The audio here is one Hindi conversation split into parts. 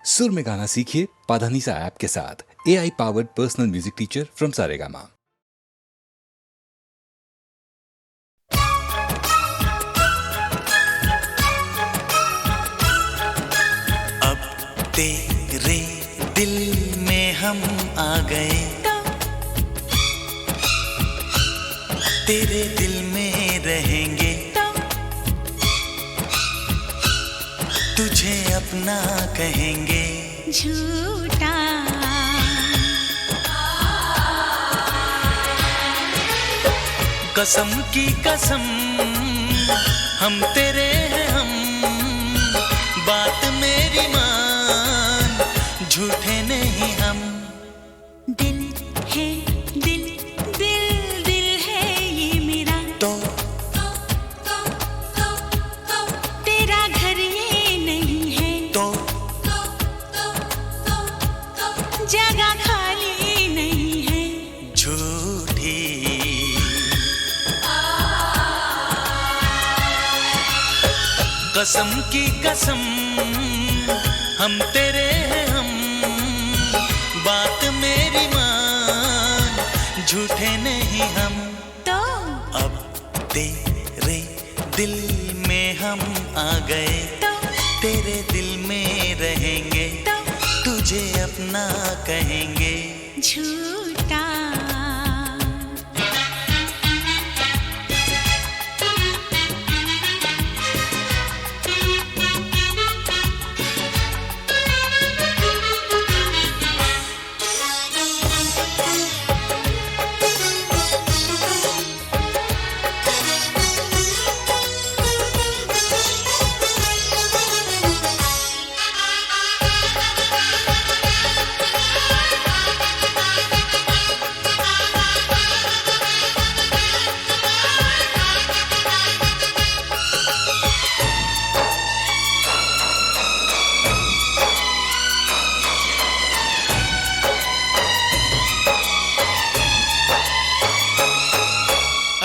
सुर में गाना सीखिए पाधानीसा ऐप के साथ। AI powered personal music teacher from Saregama. अब तेरे दिल में हम आ गए, तेरे दिल में रहेंगे, तुझे अपना कहेंगे। झूठा कसम की कसम हम तेरे हैं हम, बात मेरी मान, झूठे नहीं हम। दिल है दिल दिल दिल है ये मेरा, तो तेरा घर ये नहीं है, तो जगह खाली नहीं है। झूठी कसम की कसम हम तेरे हैं हम, बात मेरी मान, झूठे नहीं हम। तो अब तेरे दिल में हम आ गए, तेरे दिल में रहेंगे, तुझे अपना कहेंगे। झूठा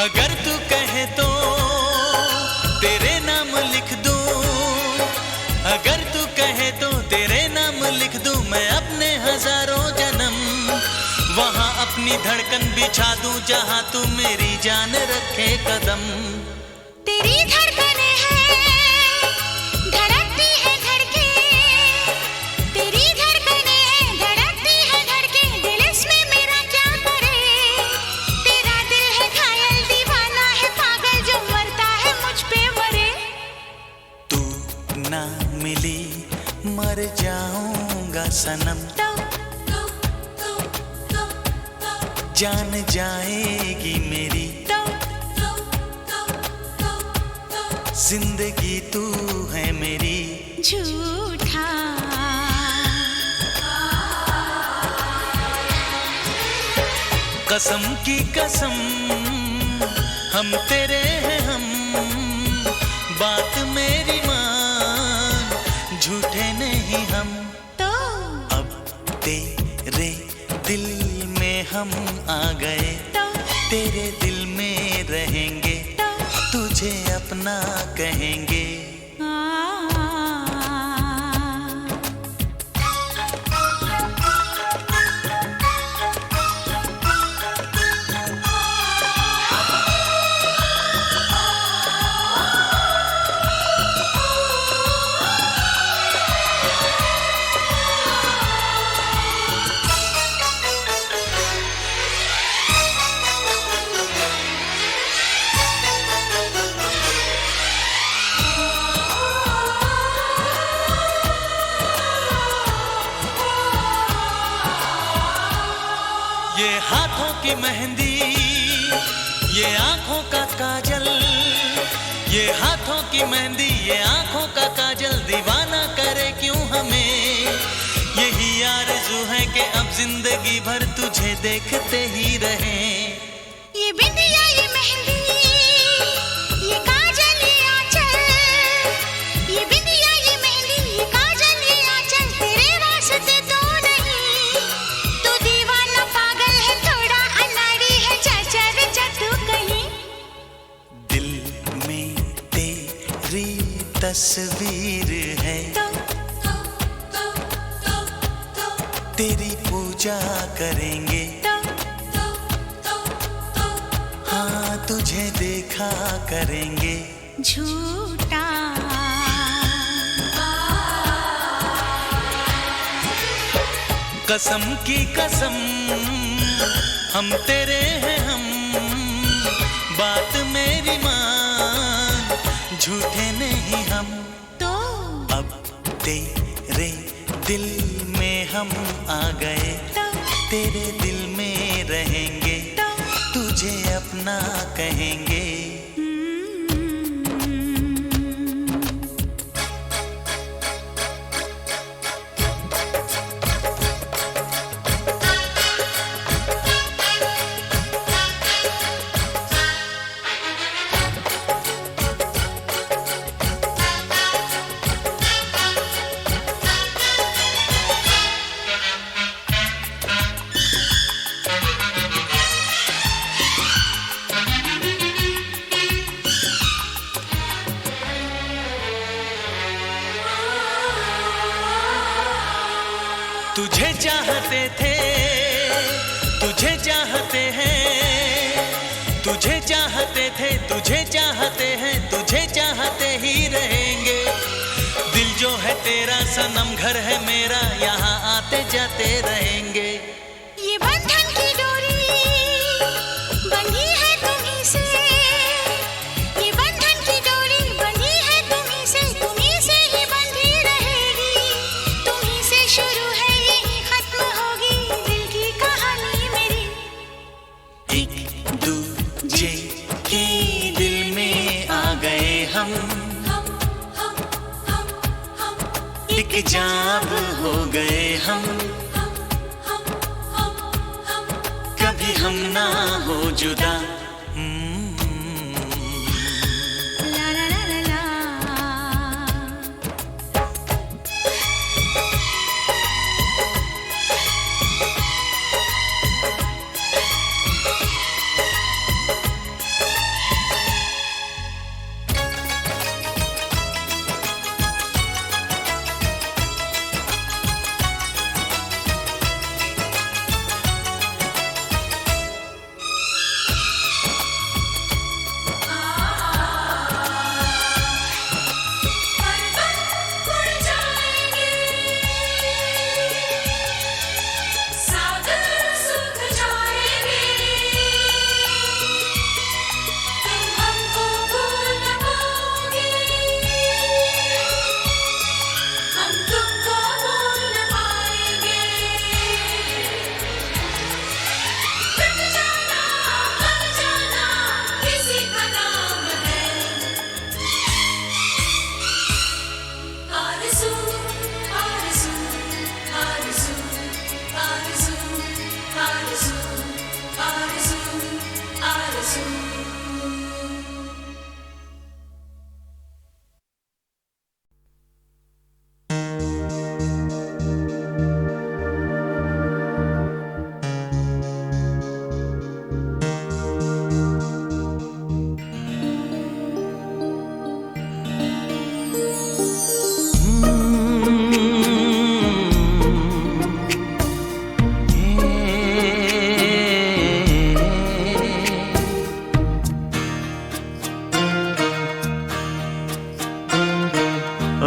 अगर तू कहे तो तेरे नाम लिख दूं, अगर तू कहे तो तेरे नाम लिख दूं, मैं अपने हजारों जन्म वहां अपनी धड़कन बिछा दूं, जहां तू मेरी जान रखे कदम। तेरी धड़कने हैं, धड़कती है धड़के, तेरी धड़कने हैं, धड़कती है धड़के, दिल इसमें मेरा क्या करे। तेरा दिल है घायल, दीवाना है पागल, जो मरता है मुझ पे मरे। तू ना मिली मर जाऊंगा सनम, जान जाएगी मेरी जिंदगी, तू है मेरी। झूठा कसम की कसम हम तेरे हैं हम, बात मेरी मान, झूठे नहीं हम। तो अब तेरे दिल में हम आ गए, तेरे दिल में रहेंगे, तुझे अपना कहेंगे। ये हाथों की मेहंदी, ये आंखों का काजल, ये हाथों की मेहंदी, ये आंखों का काजल, दीवाना करे क्यों हमें। यही आरज़ू है कि अब जिंदगी भर तुझे देखते ही रहें। ये बिंदिया ये मेहंदी, ये काजल ये आंचल, ये बिंदिया ये मेहंदी, ये काजल ये आंचल, तेरे वास्ते तो नहीं। तू दीवाना पागल है, थोड़ा अनाड़ी है, चचर चतु कहीं। दिल में तेरी तस्वीर है, तेरी पूजा करेंगे, हाँ तुझे देखा करेंगे झूठा कसम की कसम हम तेरे हैं हम, बात मेरी मान, झूठे नहीं हम। तो अब तेरे दिल में हम आ गए, तेरे दिल में रहेंगे, तुझे अपना कहेंगे। तुझे चाहते थे, तुझे चाहते हैं, तुझे चाहते थे, तुझे चाहते हैं, तुझे चाहते ही रहेंगे। दिल जो है तेरा सनम, घर है मेरा, यहाँ आते जाते रहेंगे। ये बंधन की डोरी बंधी है तुम्हीं से, ये बंधन की डोरी बंधी है तुम्हीं से ही बंधी रहेगी। तुम्हीं से शुरू है यही खत्म होगी दिल की कहानी मेरी। एक दूजे के दिल में आ गए हम, एक जाब हो गए हम, कभी हम ना हो जुदा। ला ला ला ला ला।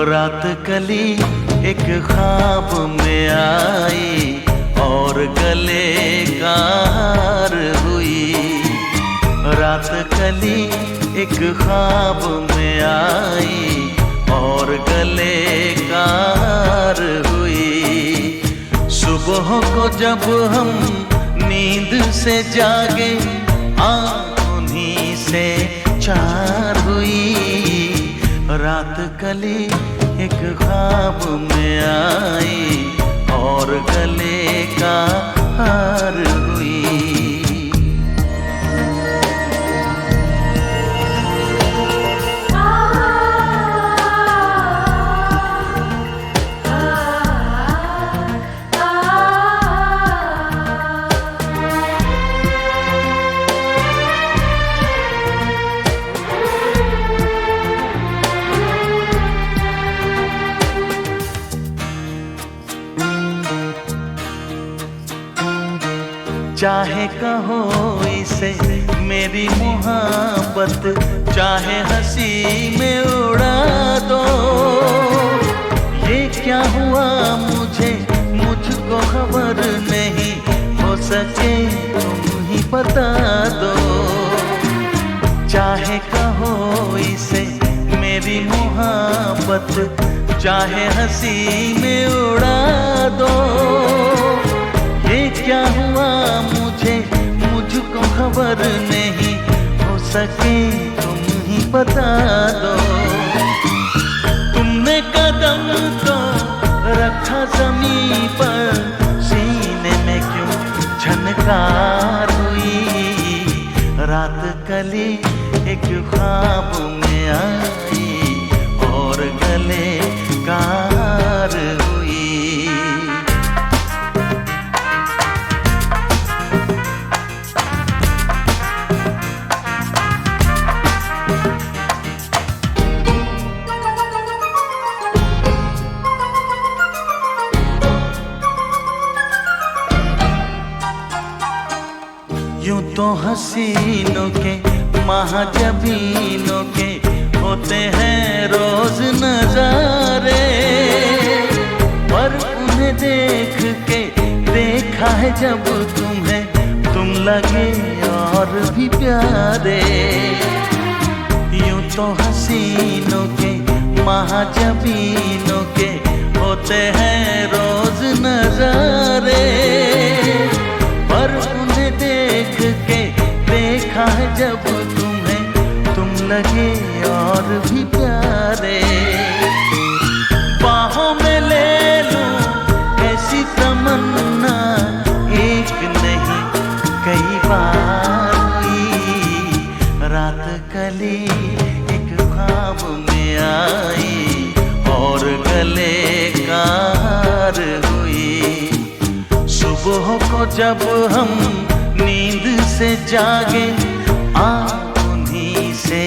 रात कली एक ख्वाब में आई और गले का हार हुई। रात कली एक ख्वाब में आई और गले का हार हुई। सुबह को जब हम नींद से जागे आँख उन्हीं से चार हुई। रात कली एक ख्वाब में आई और गले का हार हुई। चाहे कहो इसे मेरी मोहब्बत, चाहे हंसी में उड़ा दो। ये क्या हुआ मुझको खबर नहीं, हो सके तुम ही बता दो। चाहे कहो इसे मेरी मोहब्बत, चाहे हंसी में उड़ा दो। ये क्या हुआ मुझको खबर नहीं, हो सके तुम ही बता दो। तुमने कदम तो रखा ज़मीन पर, सीने में क्यों झनकार हुई। रात कली एक ख्वाब में आई और गले कार हुई। यूं तो हसीनों के महाजबीनों के होते हैं रोज नजारे, पर उन्हें देख के देखा है जब तुम्हें, तुम लगे और भी प्यारे। यूं तो हसीनों के महाजबीनों के होते हैं रोज नजारे, पर उन्हें देख के देखा है जब तुम्हें, तुम लगे और भी प्यारे। बाहों में ले लूं ऐसी तमन्ना, एक नहीं कई बार हुई। रात कली एक ख्वाब में आई और गले कार हुई। सुबह को जब हम नींद से जागे, उन्हीं से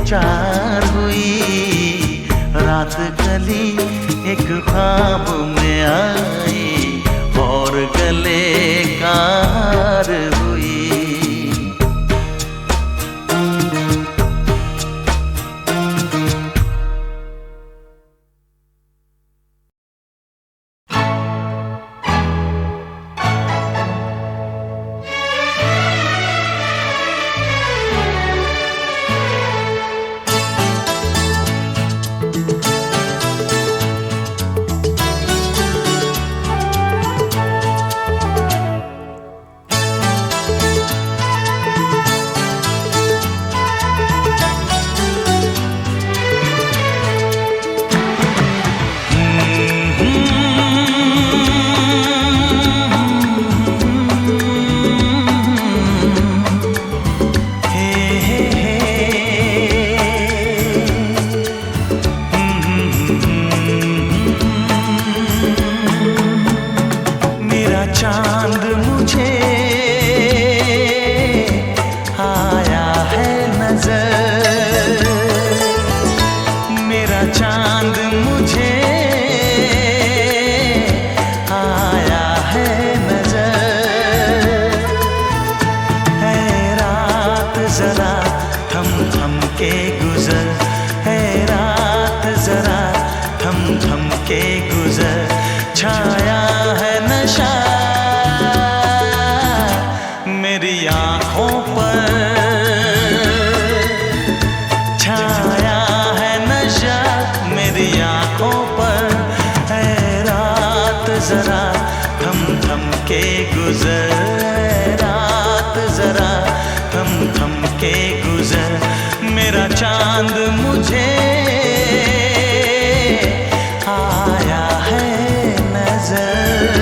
चार हुई। रात कली एक ख्वाब में आई और गले कार हुई। जरा थम थम के गुजर, रात जरा थम थम के गुजर, मेरा चांद मुझे आया है नजर।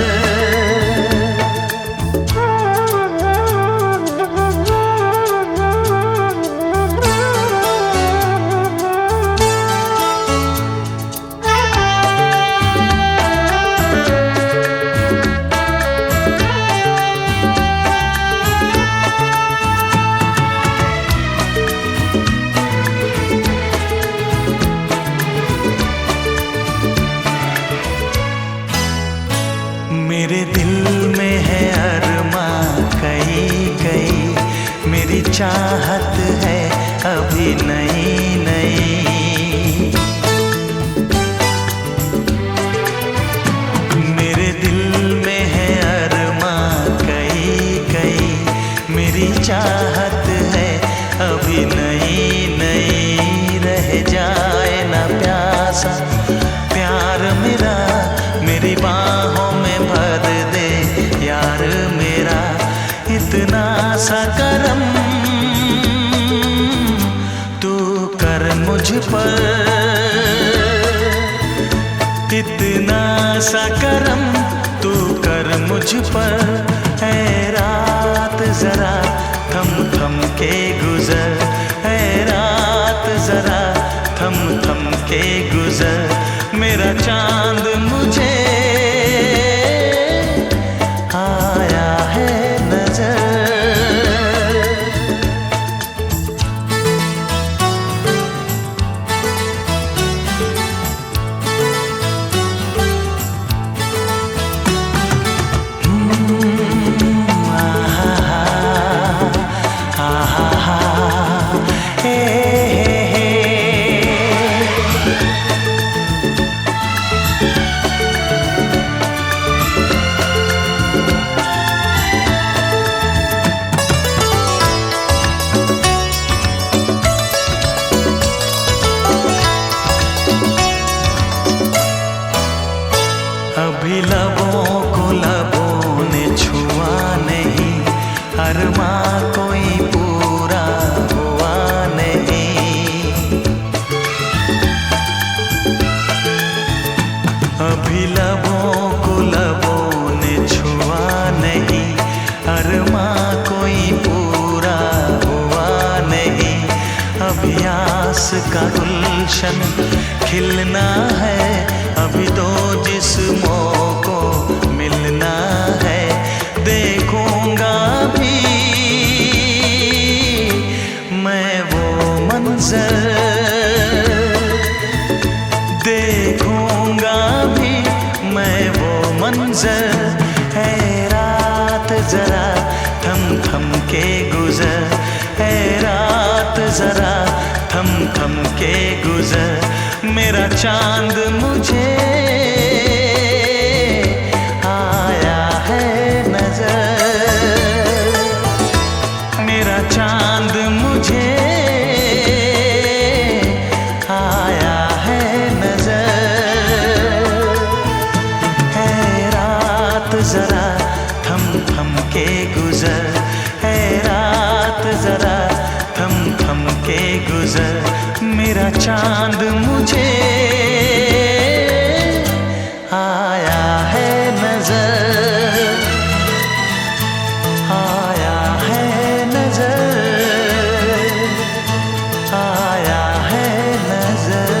मेरे दिल में है अरमा कई कई मेरी चाहत है अभी नई नई। मेरे दिल में है अरमां कई कई मेरी चाहत है अभी नई नई। रह जाए ना प्यासा प्यार मेरा मेरी बाहों में भर दे यार मेरा। इतना सा करम तू कर मुझ पर, इतना सा करम तू कर मुझ पर। ऐ रात जरा थम थम के गुजर, ऐ रात जरा थम थम के गुजर। मेरा चांद मुझे आया है नजर। अभी लबों को लबों ने छुआ नहीं, अरमां कोई पूरा हुआ नहीं। अभी लबों को लबों ने छुआ नहीं, अरमां कोई पूरा हुआ नहीं। अभी आस का गुलशन खिलना है, अभी दो जिस्मों को मिलना है। देखूंगा भी मैं वो मंजर, देखूंगा भी मैं वो मंजर। है रात जरा थम थम के गुजर, है रात जरा थम थम के गुजर। मेरा चांद मुझे आया है नजर, मेरा चांद मुझे आया है नजर। है रात जरा थम थम के गुजर, है रात जरा थम थम के गुजर। मेरा चांद मुझे आया है नजर, आया है नजर, आया है नजर।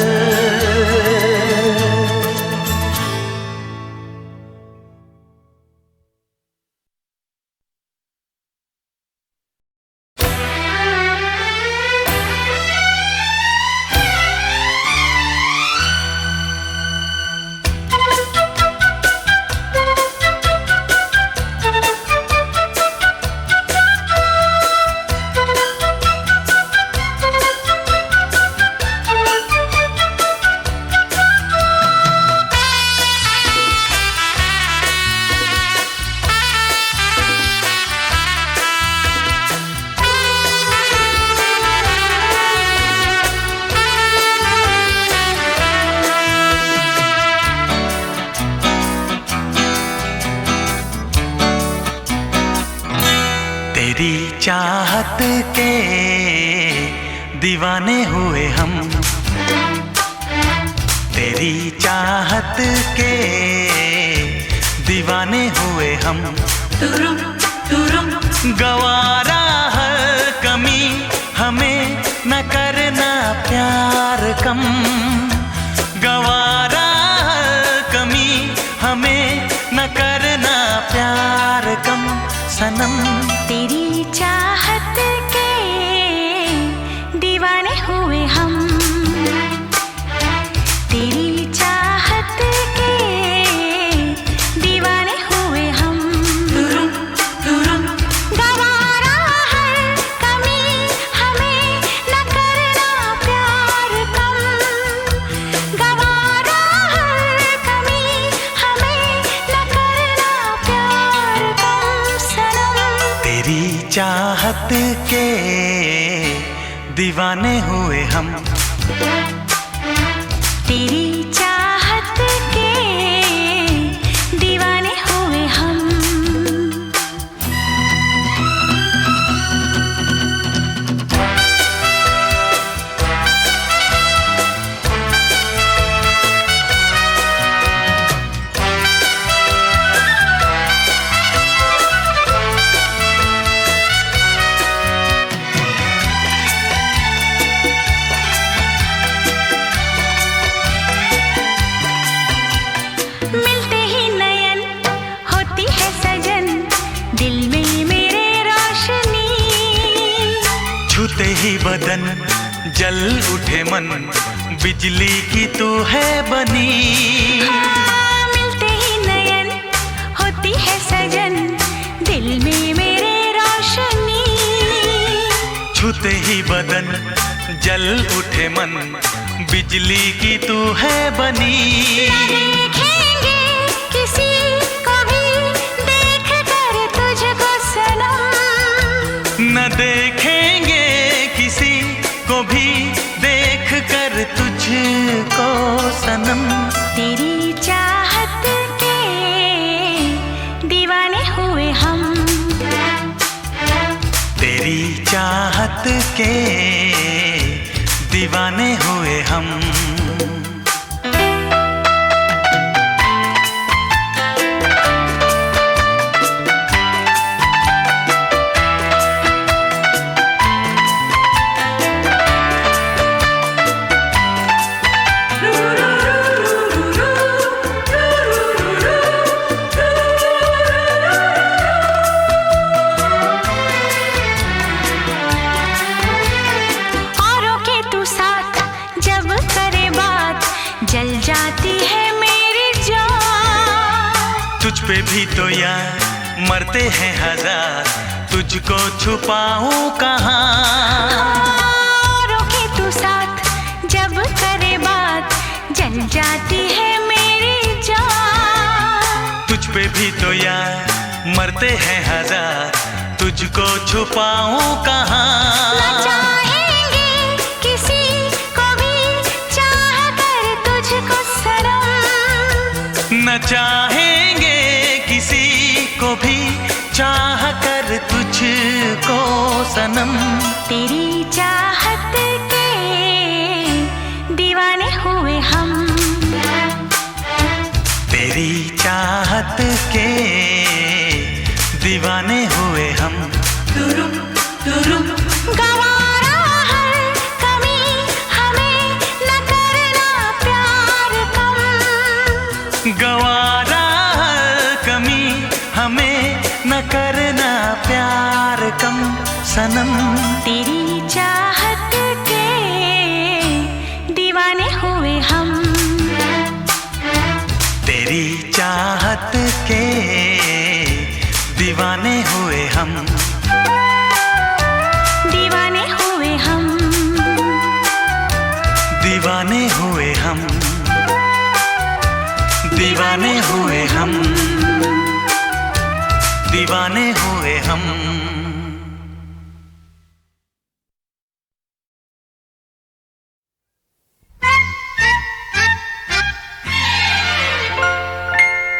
तेरी चाहत के दीवाने हुए हम, तेरी चाहत के दीवाने हुए हम। गवारा हर कमी हमें न करना प्यार कम, गवारा हर कमी हमें न करना प्यार कम। सनम तेरी चाहत के दीवाने हुए हम, तेरी चाहत के दीवाने हुए हम। गवा चाहत के दीवाने हुए हम। तेरी चाहत के दीवाने हुए हम। मिलते ही नयन होती है सजन, दिल में मेरे रोशनी। छूते ही बदन जल उठे मन, बिजली की तू है बनी। मिलते ही नयन होती है सजन, दिल में मेरे रोशनी। छूते ही बदन जल उठे मन, बिजली की तू है बनी। देखेंगे किसी को भी देख कर तुझको सनम। न देखेंगे किसी को भी देख कर तुझको सनम। तेरी चाहत के दीवाने हुए हम। तेरी चाहत के दीवाने हुए हम। औरों के तू साथ जब करे बात, जल जाती है मेरी जान। तुझ पे भी तो यार मरते हैं हजार, तुझको छुपाऊं कहाँ। औरों के तू साथ जब करे बात, जल जाती है मेरी जान। तुझ पे भी तो यार मरते हैं हजार, तुझको छुपाऊं कहाँ। न चाहेंगे किसी को भी चाह कर तुझको सनम। न चाहेंगे किसी को भी चाह कर तुझको सनम। तेरी चाहत के दीवाने हुए हम। तेरी चाहत के दीवाने हुए हम। गवारा हर कमी हमें न करना प्यार कम। गवारा हर कमी हमें न करना प्यार कम सनम। तेरी चाहत के दीवाने हुए हम। तेरी चाहत के दीवाने हुए हम। दीवाने हुए हम। दीवाने हुए हम। दीवाने हुए हम। दीवाने हुए हम।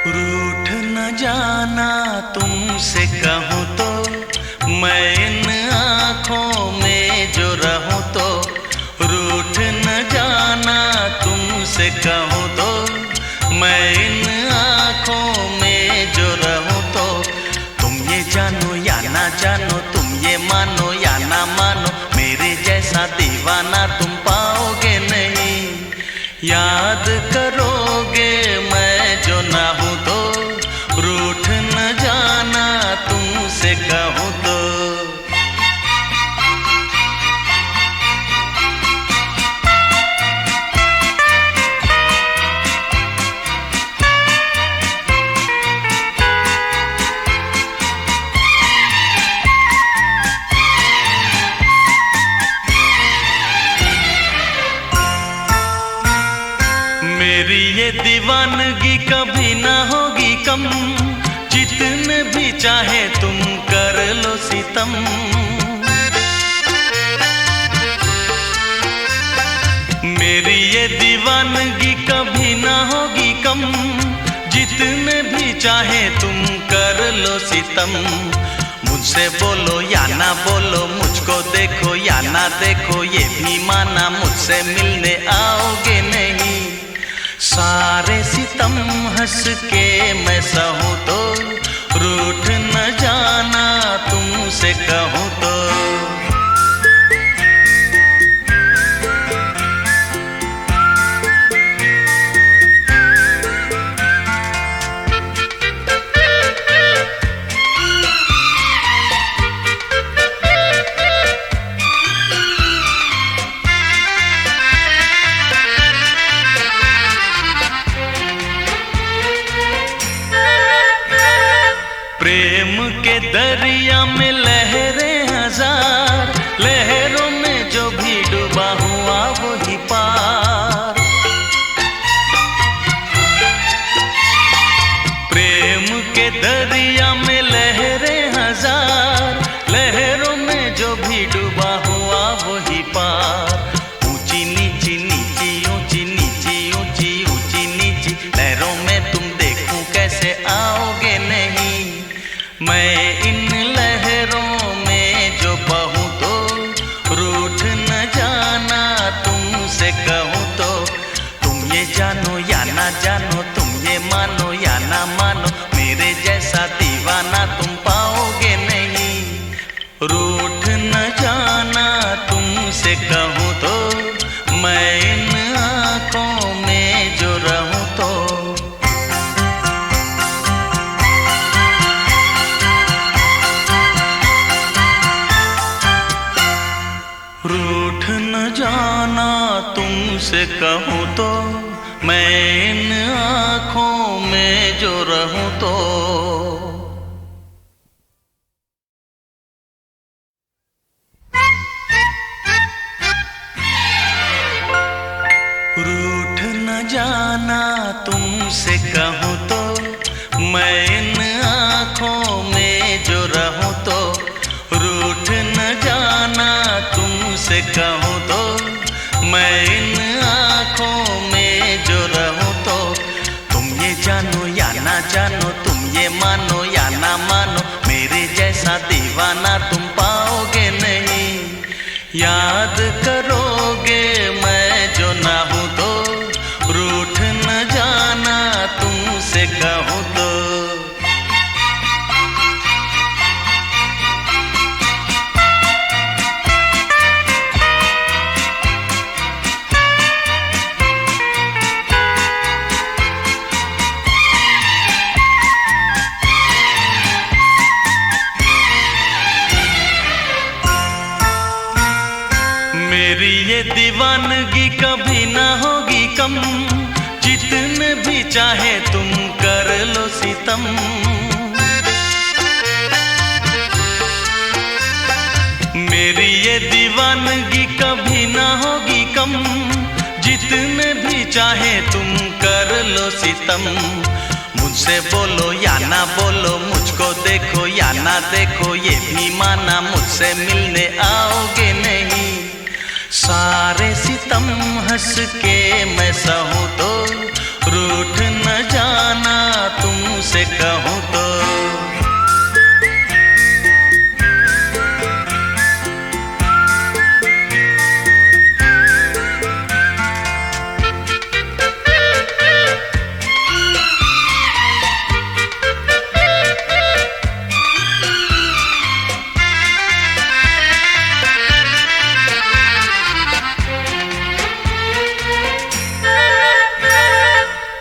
रूठ न जाना तुमसे कहूँ तो, मैं इन आँखों में जो रहूँ तो। रूठ न जाना तुमसे कहूँ तो, मैं इन आँखों में जो रहूँ तो। तुम ये जानो या ना जानो, तुम ये मानो या ना मानो, मेरे जैसा दीवाना तुम पाओगे नहीं। याद करोगे मैं जो ना हूँ तो, रूठ न जाना तुमसे कहूँ तो। मेरी ये दीवानगी कभी ना होगी कम, जितने भी चाहे तुम कर लो सितम। जितने भी चाहे तुम कर लो सितम। मुझसे बोलो या ना बोलो, मुझको देखो या ना देखो, ये भी माना मुझसे मिलने आओगे नहीं। सारे सितम हंस के मैं सहूं तो, रूठ न जाना तुमसे कहूं तो। प्रेम के दरिया में लहरें हजार, लहरों में जो भी डूबा हुआ वही पार। प्रेम के दरिया में लहरें हजार, लहरों में जो भी डूबा हुआ वही पार। ऊंची नीची नीची ऊंची नीची ऊंची ऊंची नीची लहरों में तुम देखूं कैसे आओगे नहीं। मैं इन लहरों में जो बहूं तो, रूठ न जाना तुमसे कहूं तो। तुम ये जानो या ना जानो, तुम ये मानो या ना मानो, मेरे जैसा दीवाना तुम पाओगे नहीं। रूठ न जाना तुमसे कहूं तो, मैं इन आँखों में जो रहूं तो। रूठ न जाना तुमसे कहूं तो, मैं इन आँखों में जो रहूं तो। रूठ न जाना तुमसे कहूं तो, मैं इन आँखों में जो रहूं तो। रूठ न जाना तुमसे कहूं तो, मैं इन आँखों में जो रहूं तो। तुम ये जानो या ना जानो, तुम ये मानो या ना मानो, मेरे जैसा दीवाना तुम पाओगे नहीं। याद करोगे मैं जो ना हूं तो, रूठ न जाना तुमसे कहूं तो। मेरी ये दीवानगी कभी ना होगी कम, जितने भी चाहे तुम कर लो सितम। मेरी ये दीवानगी कभी ना होगी कम, जितने भी चाहे तुम कर लो सितम। मुझसे बोलो या ना बोलो, मुझको देखो या ना देखो, ये भी माना मुझसे मिलने आओगे नहीं। सारे सितम हंस के मैं सहूं तो, रूठ न जाना तुमसे कहूं तो।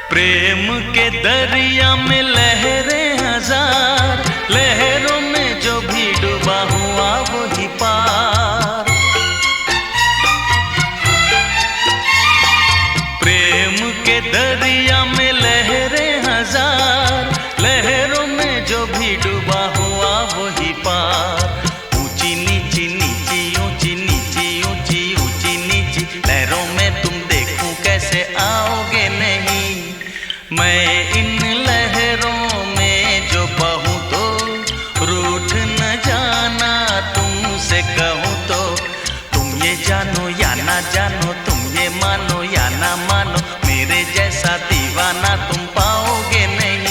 प्रेम के दरिया में लहरें हजार, लहरों में जो भी डूबा हुआ वही पार। प्रेम के दरिया में लहरें हजार, लहरों में जो भी डूबा हुआ वही पार। ऊंची नीची नीची ऊंची नीची ऊंची ऊंची नीची लहरों में तुम देखूं कैसे आओगे नहीं। मैं इन लहरों में जो बहूं तो, रूठ न जाना तुमसे कहूं तो। तुम ये जानो या ना जानो, तुम ये मानो या ना मानो, मेरे जैसा दीवाना तुम पाओगे नहीं।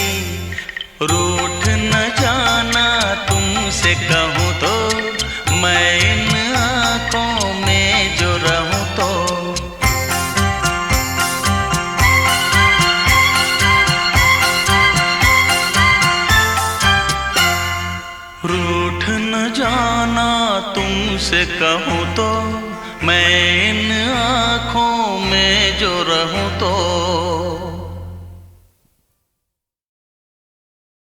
रूठ न जाना तुमसे कहूँ तो, मैं इन आँखों में जो रहूँ तो। रूठ न जाना तुमसे कहूँ तो, मैं इन आँखों में जो रहूँ तो।